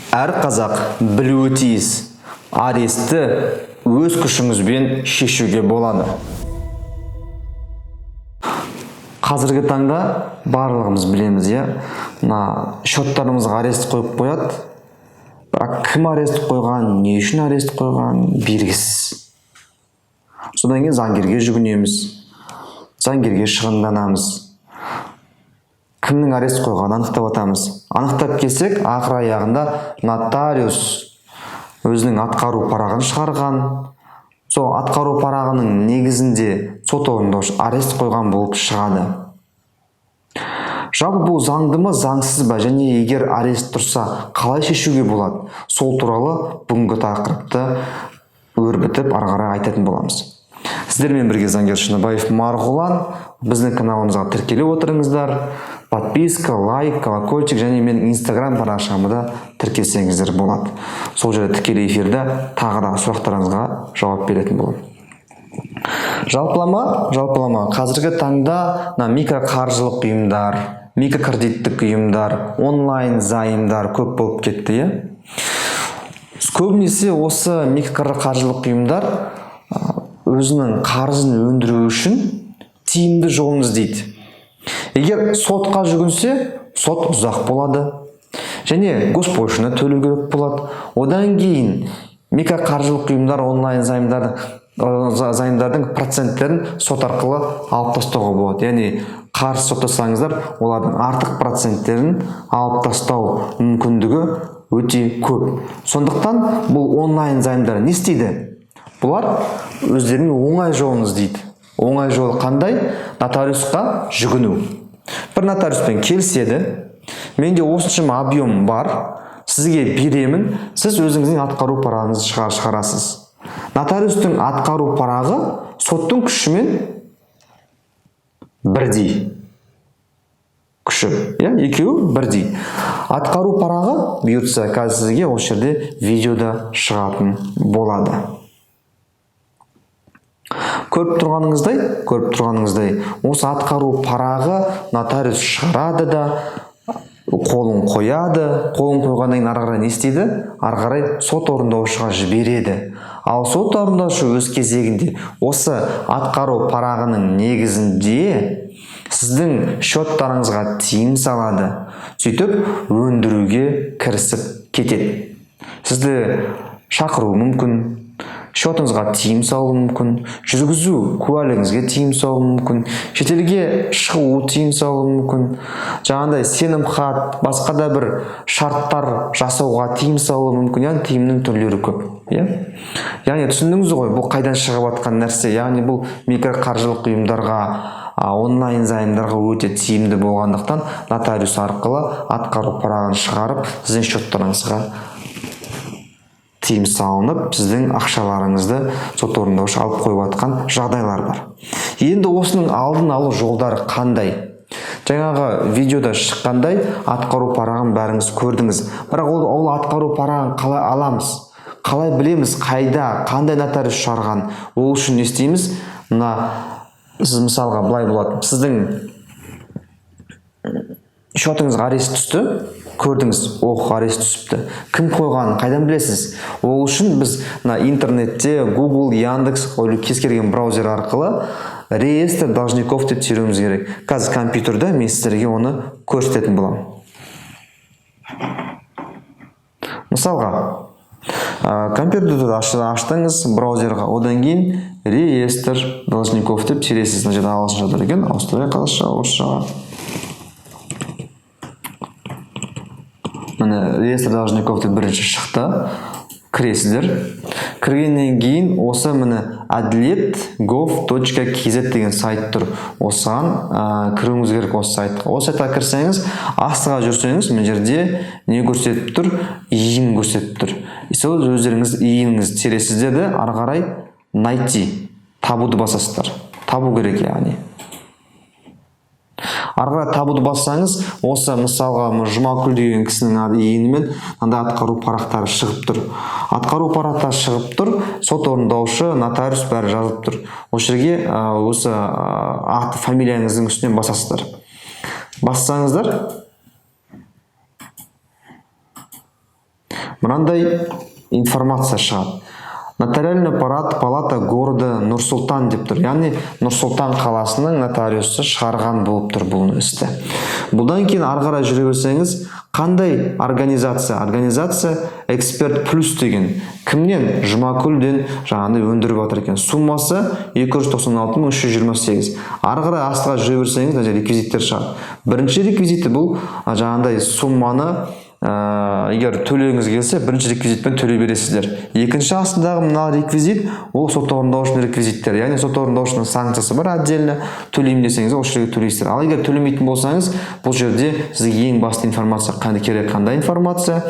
Әр қазақ білуі тиіс, аресті өз күшіңізбен шешуге болады. Қазіргі таңда барлығымыз білеміз, шоттарымызға арест қойып қояды. Бірақ кім арест қойған, не үшін арест қойған белгісіз. Содан кейін заңгерге жүгінеміз, заңгерге шығынданамыз. Кімнің арест қойғанын анықтап атамыз. Анықтап келсек, ақыр аяғында нотариус өзінің атқару парағын шығарған. Сол атқару парағының негізінде сот орындаушы арест қойған болып шығады. Жалпы бұл заңды ма, заңсыз ба, және егер арест тұрса, қалай шешуге болады? Сол туралы бүгінгі тақырыпты өрбітіп, ары қарай айтатын боламыз. Сіздермен бірге заңгер Шыныбаев Марғұлан. Біздің каналымызға тіркеліп отырыңыздар. Подписка, лайк, колокольчик және менің инстаграм парақшамда тіркелсеңіздер болады. Сол жерде тікелей эфирде тағы да сұрақтарыңызға жауап беретін боламын. Жалпылама қазіргі таңда микроқаржылық ұйымдар, микрокредиттік ұйымдар, онлайн займдар көп болып кетті. Көбінесе осы микроқаржылық ұйымдар өзінің қарызын өндіру үшін тиімді жолын іздейді. Егер сотқа жүгінсе, сот ұзақ болады. Және госпошлина төлеу керек болады. Одан кейін микроқаржылық ұйымдар, онлайн займдардың проценттерін сот арқылы алып тастауға болады. Яғни қарыз соттасаңыздар, олардың артық проценттерін алып тастау мүмкіндігі өте көп. Сондықтан бұл онлайн займдар не істейді? Бұлар өздерінің оңай жолын іздейді. Оңай жолы қандай? Нотариусқа жүгіну. Бір нотариуспен келіседі, менде осыншама объем бар, сізге беремін, сіз өзіңіздің атқару парағыңызды шығарасыз. Нотариустың атқару парағы соттың күшімен бірдей. Күші, екеуі бірдей. Атқару парағы бұйыртса, қазір сізге осы жерде видеода шығатын болады. Көріп тұрғаныңыздай, осы атқару парағы нотариус шығарады да, қолын қояды. Қолын қойғаннан кейін ары қарай не істейді? Ары қарай сот орындаушыға жібереді. Ал сот орындаушы өз кезегінде осы атқару парағының негізінде сіздің шоттарыңызға тиым салады. Сөйтіп өндіруге кірісіп кетеді. Сізді шақыру мүмкін, шотыңызға тиым салуы мүмкін, жүргізу куәлігіңізге тиым салуы мүмкін, шетелге шығу тиым салуы мүмкін, жаңағыдай сенімхат, басқа да бір шарттар жасауға тиым салуы мүмкін. Яғни тиымның түрлері көп. Яғни түсіндіңіз ғой, бұл қайдан шығып жатқан нәрсе? Яғни бұл микроқаржылық ұйымдарға, онлайн займдарға өте тиімді болғандықтан нотариус арқылы атқару парағын шығарып, сіздің шоттарыңызға тиым салынып, сіздің ақшаларыңызды сот орындаушы алып қойып жатқан жағдайлар бар. Енді осының алдын алу жолдары қандай? Жаңағы видеода шыққандай атқару парағын бәріңіз көрдіңіз. Бірақ ол атқару парағын қалай аламыз? Қалай білеміз, қайда, қандай нотариус шығарған? Ол үшін не істейміз? Сіз мысалға былай болады. Сіздің шотыңызға арест түсті, көрдіңіз, арест түсіпті. Кім қойғанын қайдан білесіз? Ол үшін біз интернетте Google, Яндекс, кез келген браузер арқылы реестр должников деп теруіміз керек. Қазір компьютерде мен сіздерге оны көрсететін боламын. Мысалға, компьютерді аштыңыз браузерға, одан кейін реестр должников деп тересіз. Ағылшынша тұр екен, ауыстырайық қазақша, орысшаға. Реестр должников деп бірінші шықты. Кіресіздер. Кіргеннен кейін осы adlet.gov.kz деген сайт тұр. Осыған кіруіңіз керек осы сайтқа. Осы сайтқа кірсеңіз, астыға жүрсеңіз, мен жерде не көрсетіп тұр? Иін көрсетіп тұр. Сол өздеріңіз иініңіз тересіздер де ары қарай найти, табуды басасыздар. Табу керек яғни. Арғара табуды бассаңыз, осы мысалға Жұмакүл деген кісінің иінімен атқару парақтары шығып тұр. Атқару парақтары шығып тұр, сот орындаушы, нотариус бәрі жазып тұр. Осы жерге осы аты фамилияңыздың үстінен басасыздар. Бассаңыздар, мынандай информация шығады. Нотариальный палата города Нұр-Сұлтан деп тұр. Яғни Нұр-Сұлтан қаласының нотариусы шығарған болып тұр бұл істі. Бұдан кейін ары қарай жүре берсеңіз, қандай организация? Организация Эксперт Плюс деген. Кімнен? Жұмакүлден жаңағыдай өндіріп жатыр екен. Суммасы 296.328. Ары қарай астыға жүре берсеңіз, реквизиттер шығады. Бірінші реквизиті бұл жаңағыдай сумманы егер төлегіңіз келсе, бірінші реквизитпен төлей бересіздер. Екінші астындағы мына реквизит, ол сот орындаушының реквизиттері. Яғни сот орындаушының санкциясы бар отдельно. Төлеймін десеңіз, ол жерге төлейсіздер. Ал егер төлемейтін болсаңыз, бұл жерде сізге ең басты информация керек, қандай информация?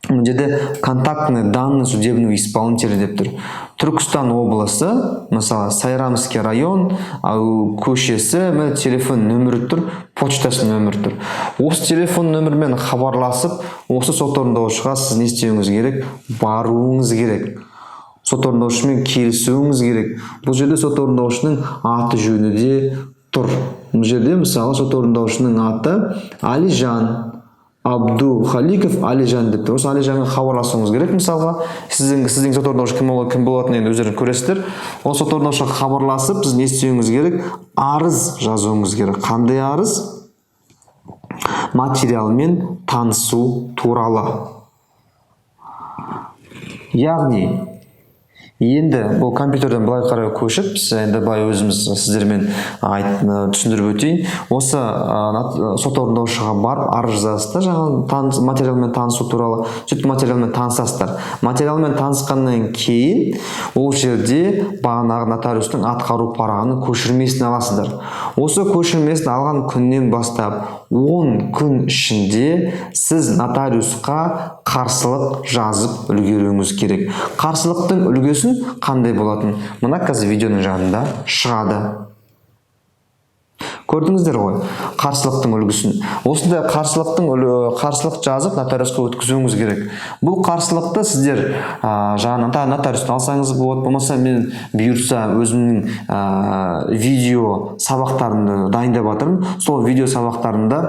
Бұл жерде контактные данные судебного исполнителя деп тұр. Түркістан облысы, мысалы Сайрамский район, көшесі, телефон нөмірі тұр, почтасы нөмірі тұр. Осы телефон нөмірмен хабарласып, осы сот орындаушыға сіз не істеуіңіз керек? Баруыңыз керек. Сот орындаушымен келісуіңіз керек. Бұл жерде сот орындаушының аты жөні де тұр. Бұл жерде мысалы сот орындаушының аты Алижан Абду Халиков Алижан деп тұр. Осы Алижанға хабарласуыңыз керек. Мысалға, сіздің сот орындаушы кім болатынын енді өздеріңіз көресіздер. Ол сот орындаушыға хабарласып, сіз не істеуіңіз керек? Арыз жазуыңыз керек. Қандай арыз? Материалмен танысу туралы. Яғни, енді бұл компьютерден былай қарай көшіп, енді былай өзіміз сіздермен түсіндіріп өтейін. Осы сот орындаушыға барып арыз жазасыздар, жаңағы материалмен танысу туралы. Сөйтіп материалмен танысасыздар. Материалмен танысқаннан кейін ол жерде бағанағы нотариустың атқару парағының көшірмесін аласыздар. Осы көшірмесін алған күннен бастап 10 күн ішінде сіз нотариусқа қарсылық жазып үлгеруіңіз керек. Қарсылықтың үлгісін қандай болатын? Мына қазір видеоның жанында шығады. Көрдіңіздер ғой, қарсылықтың үлгісін. Осындай қарсылық жазып нотариусқа өткізуіңіз керек. Бұл қарсылықты сіздер жаңағы нотариустан алсаңыз болады, болмаса мен бұйыртса өзімнің видео сабақтарымды дайындап жатырмын. Сол видео сабақтарында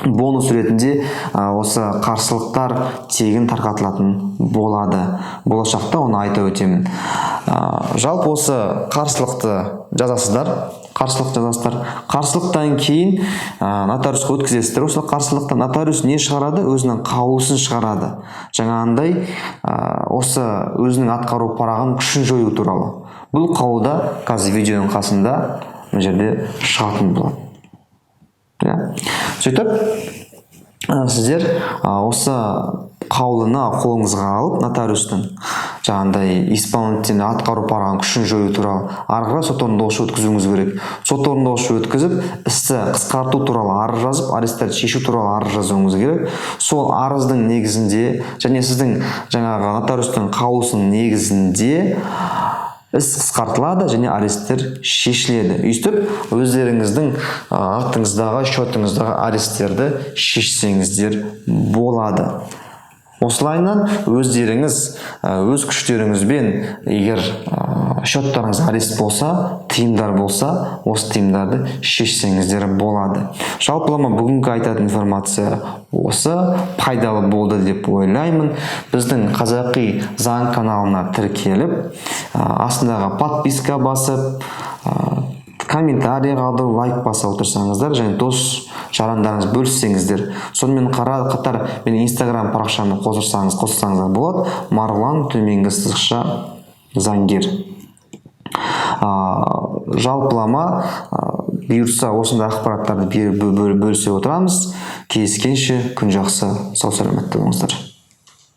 бонус ретінде осы қарсылықтар тегін тарқатылатын болады. Болашақта оны айта өтемін. Жалпы осы қарсылықты жазасыздар. Қарсылықтан кейін нотариусқа өткізесіздер. Осы қарсылықтан нотариус не шығарады? Өзінің қаулысын шығарады. Жаңағындай осы өзінің атқару парағын күшін жою туралы. Бұл қаулыда қазір видеоның қасында бұл жерде шығатын болады. Сөйтіп, сіздер осы қаулыны қолыңызға алып, нотариустың жаңағындай исполнительный атқару парағын күшін жою туралы ары қарай сот орындаушы өткізуіңіз керек. Сот орындаушы өткізіп, істі қысқарту туралы арыз жазып, арестерді шешу туралы арыз жазуыңыз керек. Сол арыздың негізінде және сіздің жаңағы нотариустың қаулысының негізінде іс қысқартылады және аресттер шешіледі. Өйстіп, өздеріңіздің артыңыздағы, счетыңыздағы аресттерді шешсеңіздер болады. Осылайынан өздеріңіз өз күштеріңізбен егер счеттарыңыз арест болса, тиымдар болса, осы тиымдарды шешсеңіздер болады. Жалпылама бүгінгі айтатын информация осы пайдалы болды деп ойлаймын. Біздің Қазақи заң каналына тіркеліп, астындағы подписка басып, комментарий қалдырып, лайк басып отырсаңыздар, және дос жарандарыңыз бөліссеңіздер. Сонымен қатар менің инстаграм парақшамды қоссаңыздар болады. Марғұлан төменгі сызықша заңгер. Жалпылама бұйыртса осындай ақпараттарды бөлісе отырамыз. Кездескенше күн жақсы, сау саламатта болыңыздар.